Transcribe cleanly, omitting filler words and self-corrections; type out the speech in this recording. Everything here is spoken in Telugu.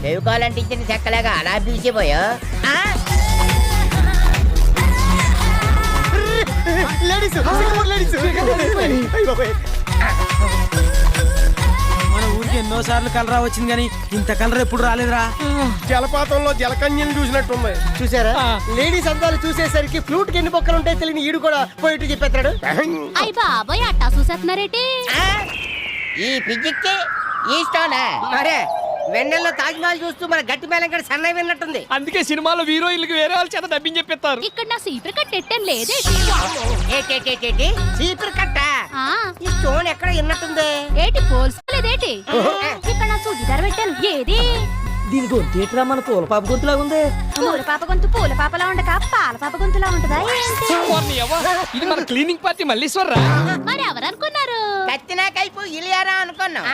చెవుకోవాలంటే ఇచ్చిన చెక్కలాగా అలా బీసిపోయా మన ఊరికి ఎన్నో సార్లు కలరా వచ్చింది కానీ ఇంత కలర్ ఎప్పుడు రాలేదురా. జలపాతంలో జలకన్యని చూసినట్టుంది. చూసారా లేడీస్ అందాలు చూసేసరికి ఫ్లూట్ కి ఎన్ని బొక్కలు ఉంటాయి తెలియని ఈడు కూడా పోయిట్టు చెప్పేస్తాడు. అయ్య బాబాయ్ అట్టా చూసేస్తున్నారేటి? ఈ పిజిక్కి ఈ స్టోనా మరే వెన్నెల్లో తాజ్మహల్ చూస్తూ మన గట్టి మేళం కూడా సన్నయ్య విన్నట్టుంది. అందుకే సినిమాలో హీరోయిన్లకు వేరే వాళ్ళ చేత డబ్బింగ్ చెప్పిస్తారు. ఇక్కడ నా సీపర్ కట్టెట్టం లేదేటి? చీపురు కట్ట ఆ, ఈ స్టోన్ ఎక్కడ విన్నట్టుంది. ఏటి పోల్సుకోలేదేటి? ఇక్కడ నా సుడిదార్ పెట్టాను ఏది? దీని గొంతు మన తోల పాప గొంతులాగా ఉంది. పూల పాప గొంతు పూల పాపలా ఉండక పాల పాప గొంతులా ఉంటదా ఏంటి? ఓర్ని యవ్వ, ఇది మన క్లీనింగ్ పార్టీ మల్లీశ్వర్రా. మరి ఎవరనుకున్నారు? కత్తినా కైపు ఇలియారా అనుకున్నాం.